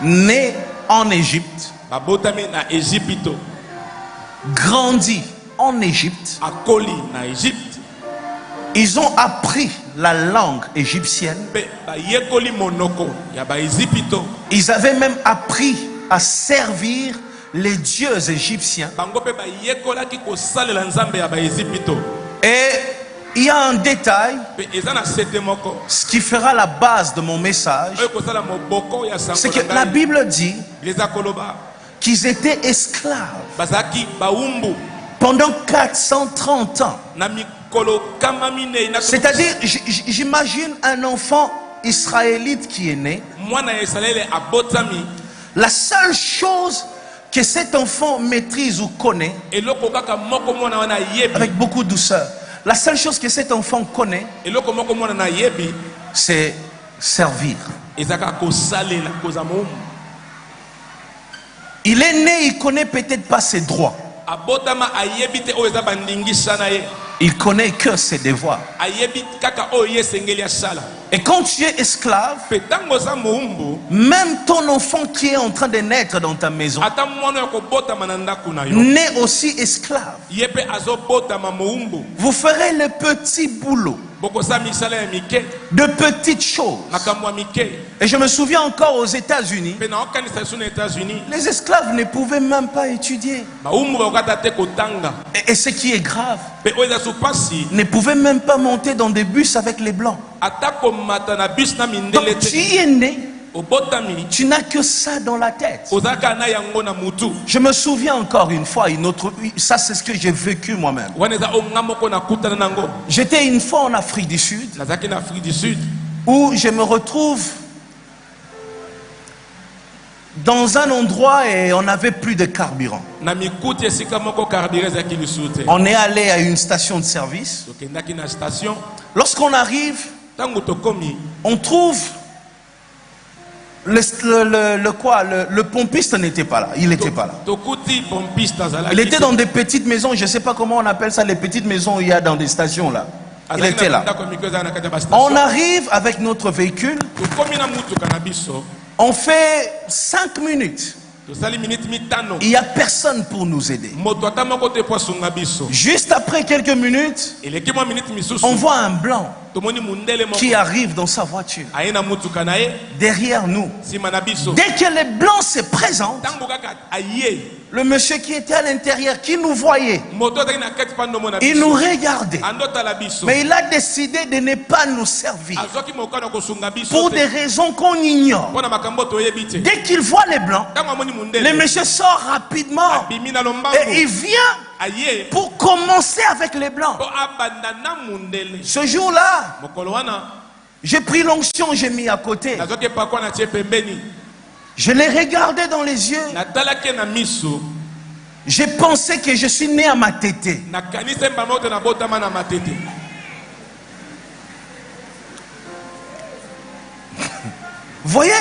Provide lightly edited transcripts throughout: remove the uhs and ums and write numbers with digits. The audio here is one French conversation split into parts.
né en Égypte, grandi en Égypte, ils ont appris la langue égyptienne. Ils avaient même appris à servir les dieux égyptiens. Et il y a un détail, ce qui fera la base de mon message, c'est que la Bible dit qu'ils étaient esclaves pendant 430 ans. C'est-à-dire, j'imagine un enfant israélite qui est né. La seule chose que cet enfant maîtrise ou connaît, avec beaucoup de douceur, la seule chose que cet enfant connaît, c'est servir. Il est né, il ne connaît peut-être pas ses droits. Il connaît que ses devoirs. Et quand tu es esclave, même ton enfant qui est en train de naître dans ta maison naît aussi esclave. Vous ferez le petit boulot, de petites choses. Et je me souviens encore aux États-Unis, les esclaves ne pouvaient même pas étudier. Et ce qui est grave, ne pouvaient même pas monter dans des bus avec les blancs. Donc tu es né, tu n'as que ça dans la tête. Je me souviens encore une fois, ça c'est ce que j'ai vécu moi-même. J'étais une fois en Afrique du Sud, où je me retrouve dans un endroit et on n'avait plus de carburant. On est allé à une station de service. Lorsqu'on arrive, on trouve le pompiste n'était pas là. Il n'était pas là. Il était dans des petites maisons. Je ne sais pas comment on appelle ça, les petites maisons il y a dans des stations là. Il était là. On arrive avec notre véhicule. On fait 5 minutes. Il n'y a personne pour nous aider. Juste après quelques minutes, on voit un blanc qui arrive dans sa voiture derrière nous. Dès que les blancs se présentent, le monsieur qui était à l'intérieur, qui nous voyait, il nous regardait. Mais il a décidé de ne pas nous servir pour des raisons qu'on ignore. Dès qu'il voit les blancs, le monsieur sort rapidement et il vient pour commencer avec les blancs. Ce jour-là, j'ai pris l'onction, j'ai mis à côté. Je l'ai regardé dans les yeux. J'ai pensé que je suis né à ma tété. Voyez,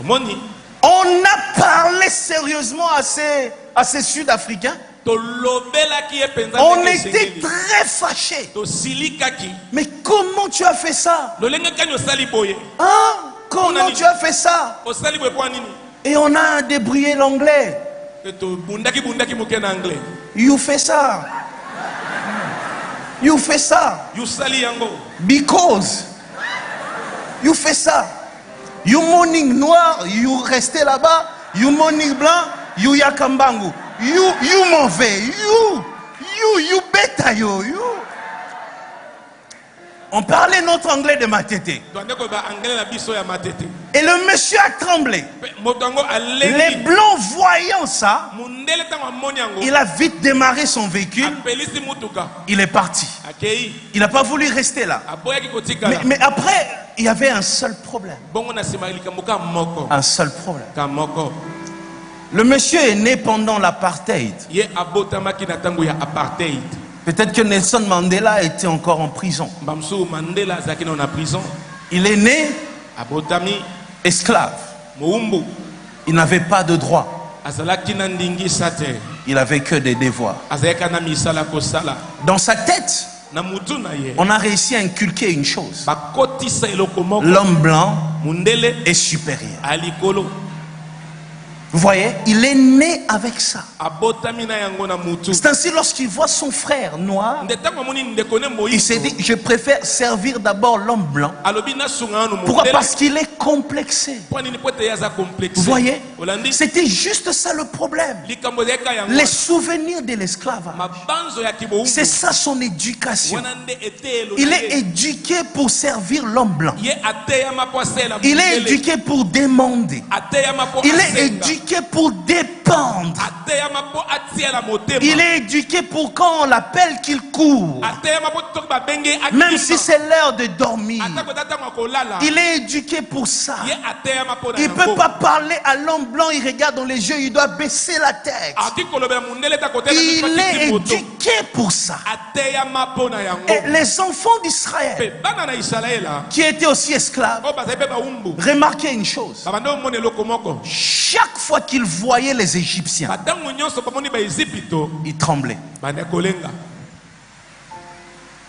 on a parlé sérieusement à ces Sud-Africains. On était très fâchés. Mais comment tu as fait ça? Hein? Comment tu as fait ça? Et on a débrouillé l'anglais. You fais ça. You fais ça. Because. You fais ça. You morning noir, you restez là-bas. You morning blanc, you yakambangu. You mauvais. You bêta you. On parlait notre anglais de Matété. Et le monsieur a tremblé. Les blancs voyant ça, il a vite démarré son véhicule. Il est parti. Il n'a pas voulu rester là. Mais après, il y avait un seul problème. Un seul problème. Le monsieur est né pendant l'apartheid. Peut-être que Nelson Mandela était encore en prison. Il est né esclave. Il n'avait pas de droit. Il n'avait que des devoirs. Dans sa tête, on a réussi à inculquer une chose. L'homme blanc est supérieur. Vous voyez, il est né avec ça. C'est ainsi lorsqu'il voit son frère noir, il s'est dit, je préfère servir d'abord l'homme blanc. Pourquoi? Parce qu'il est complexé. Vous voyez, c'était juste ça le problème. Les souvenirs de l'esclavage. C'est ça son éducation. Il est éduqué pour servir l'homme blanc. Il est éduqué pour demander. Il est éduqué pour dépendre. Il est éduqué pour quand on l'appelle qu'il court. Même si c'est l'heure de dormir. Il est éduqué pour ça. Il ne peut pas parler à l'homme blanc, il regarde dans les yeux, il doit baisser la tête. Il est éduqué pour ça. Et les enfants d'Israël, qui étaient aussi esclaves, remarquez une chose. Chaque fois qu'ils voyaient les Égyptiens, ils tremblaient.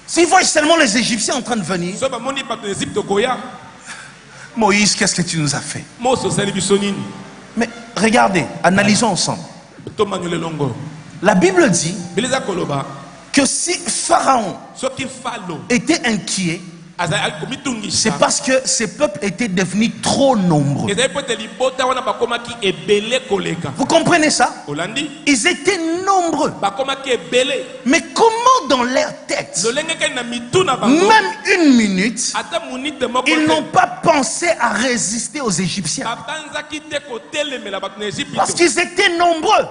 S'ils voient seulement les Égyptiens en train de venir, Moïse, qu'est-ce que tu nous as fait? Mais regardez, analysons ensemble. La Bible dit que si Pharaon était inquiet, c'est parce que ces peuples étaient devenus trop nombreux. Vous comprenez ça? Ils étaient nombreux. Mais comment dans leur tête, même une minute, ils n'ont pas pensé à résister aux Égyptiens? Parce qu'ils étaient nombreux.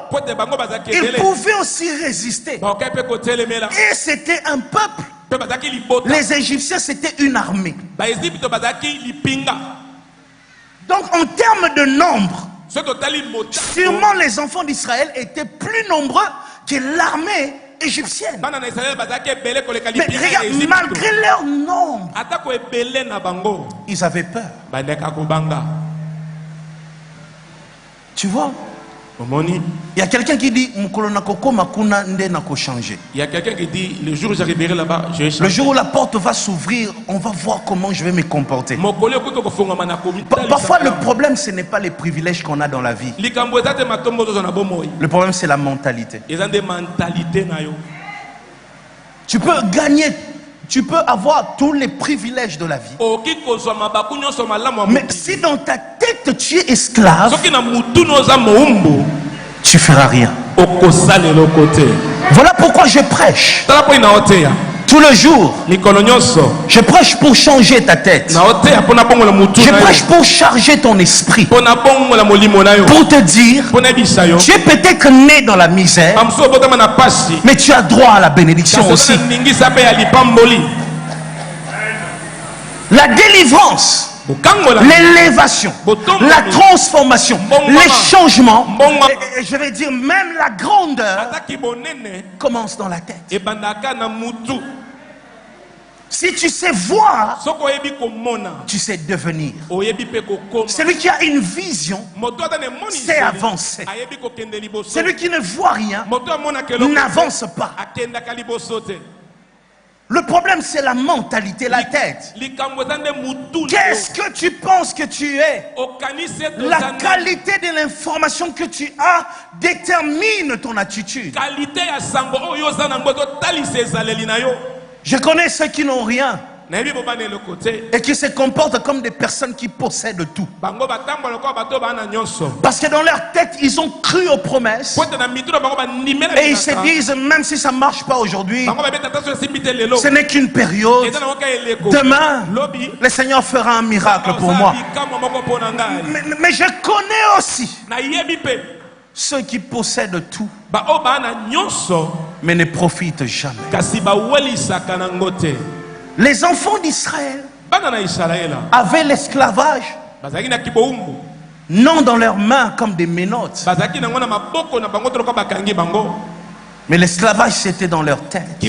Ils pouvaient aussi résister. Et c'était un peuple. Les Égyptiens, c'était une armée. Donc en termes de nombre, sûrement les enfants d'Israël étaient plus nombreux que l'armée égyptienne. Mais regarde, malgré leur nombre, ils avaient peur. Tu vois? Il y a quelqu'un qui dit il y a quelqu'un qui dit le jour où j'arriverai là-bas, le jour où la porte va s'ouvrir, on va voir comment je vais me comporter. Parfois le problème ce n'est pas les privilèges qu'on a dans la vie. Le problème c'est la mentalité. Tu peux gagner, tu peux avoir tous les privilèges de la vie. Mais si dans ta tête tu es esclave, tu feras rien. Voilà pourquoi je prêche. Tout le jour, je prêche pour changer ta tête. Je prêche pour charger ton esprit. Pour te dire, tu es peut-être né dans la misère, mais tu as droit à la bénédiction aussi. La délivrance, l'élévation, la transformation, les changements, et je vais dire même la grandeur commence dans la tête. Si tu sais voir, tu sais devenir. Celui qui a une vision sait avancer. Celui qui ne voit rien n'avance pas. Le problème c'est la mentalité, la tête. Qu'est-ce que tu penses que tu es? La qualité de l'information que tu as détermine ton attitude. Je connais ceux qui n'ont rien et qui se comportent comme des personnes qui possèdent tout. Parce que dans leur tête, ils ont cru aux promesses. Et ils se disent, même si ça ne marche pas aujourd'hui, ce n'est qu'une période. Demain, le Seigneur fera un miracle pour moi. Mais je connais aussi ceux qui possèdent tout, mais ne profitent jamais. Les enfants d'Israël avaient l'esclavage, non dans leurs mains comme des menottes, mais l'esclavage c'était dans leur tête.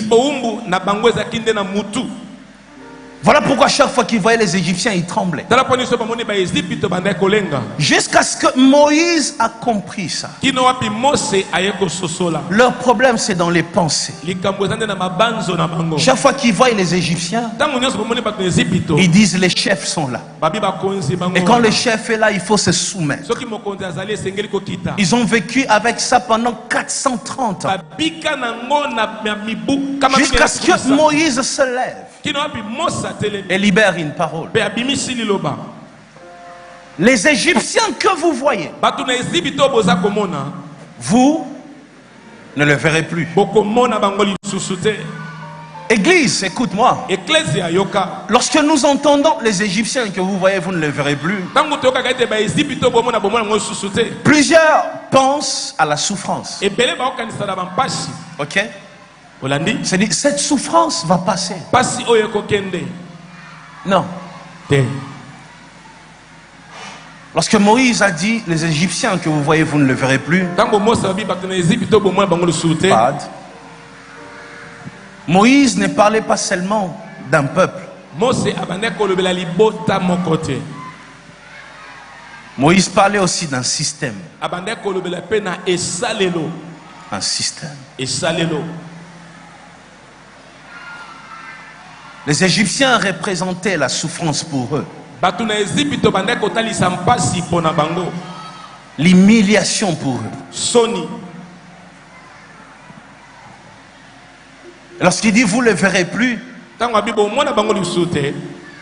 Voilà pourquoi chaque fois qu'ils voyaient les Égyptiens, ils tremblaient. Jusqu'à ce que Moïse a compris ça. Leur problème, c'est dans les pensées. Chaque fois qu'ils voient les Égyptiens, ils disent les chefs sont là. Et quand le chef est là, il faut se soumettre. Ils ont vécu avec ça pendant 430 ans. Jusqu'à ce que Moïse se lève et libère une parole. Les Égyptiens que vous voyez, vous ne le verrez plus. Église, écoute-moi. Lorsque nous entendons les Égyptiens que vous voyez, vous ne les verrez plus. Plusieurs pensent à la souffrance. Ok? C'est-à-dire, cette souffrance va passer. Non. Lorsque Moïse a dit, les Égyptiens que vous voyez, vous ne le verrez plus. Moïse ne parlait pas seulement d'un peuple. Moïse parlait aussi d'un système. Un système. Les Égyptiens représentaient la souffrance pour eux. L'humiliation pour eux. Lorsqu'il dit vous ne le verrez plus,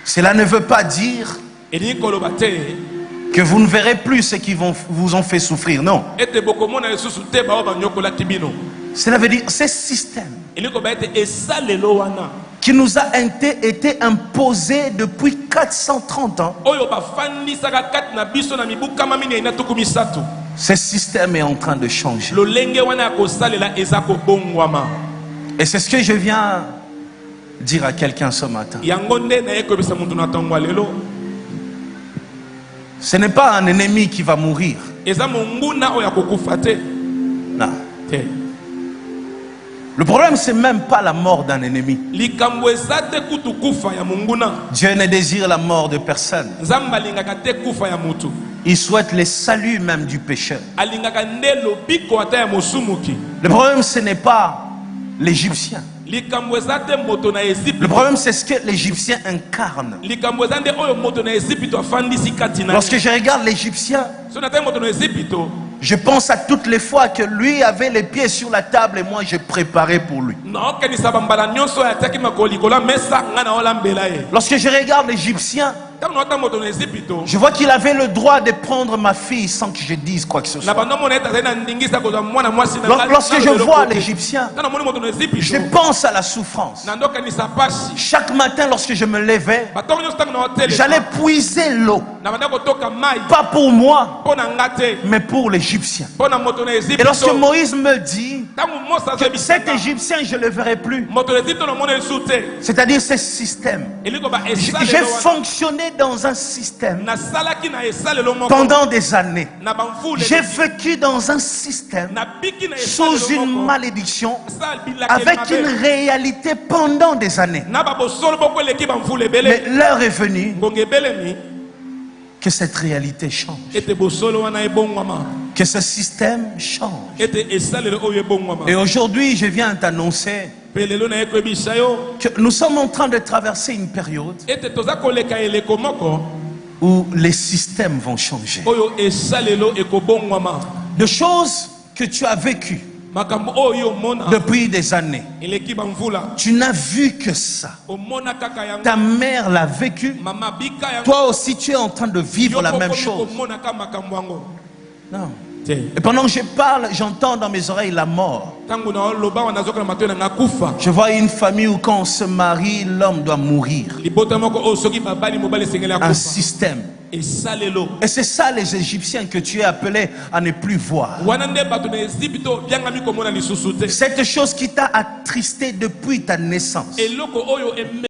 cela ne veut pas dire que vous ne verrez plus ceux qui vous ont fait souffrir. Non. Cela veut dire ce système qui nous a été imposé depuis 430 ans. Ce système est en train de changer. Et c'est ce que je viens dire à quelqu'un ce matin. Ce n'est pas un ennemi qui va mourir. Non. Le problème, c'est même pas la mort d'un ennemi. Dieu ne désire la mort de personne. Il souhaite le salut même du pécheur. Le problème, ce n'est pas l'Égyptien. Le problème, c'est ce que l'Égyptien incarne. Lorsque je regarde l'Égyptien, je pense à toutes les fois que lui avait les pieds sur la table et moi je préparais pour lui. Lorsque je regarde l'Égyptien, je vois qu'il avait le droit de prendre ma fille sans que je dise quoi que ce soit. Lorsque je vois l'Égyptien, je pense à la souffrance. Chaque matin lorsque je me levais, j'allais puiser l'eau. Pas pour moi, mais pour l'Égyptien. Et lorsque Moïse me dit que cet Égyptien, je ne le verrai plus, c'est-à-dire ce système. J'ai fonctionné dans un système pendant des années. J'ai vécu dans un système sous une malédiction avec une réalité pendant des années. Mais l'heure est venue que cette réalité change, que ce système change. Et aujourd'hui, je viens t'annoncer que nous sommes en train de traverser une période où les systèmes vont changer. De choses que tu as vécues depuis des années, tu n'as vu que ça. Ta mère l'a vécu. Toi aussi tu es en train de vivre la même chose. Non. Et pendant que je parle, j'entends dans mes oreilles la mort. Je vois une famille où quand on se marie, l'homme doit mourir. Un système. Et c'est ça les Égyptiens que tu es appelé à ne plus voir. Cette chose qui t'a attristé depuis ta naissance.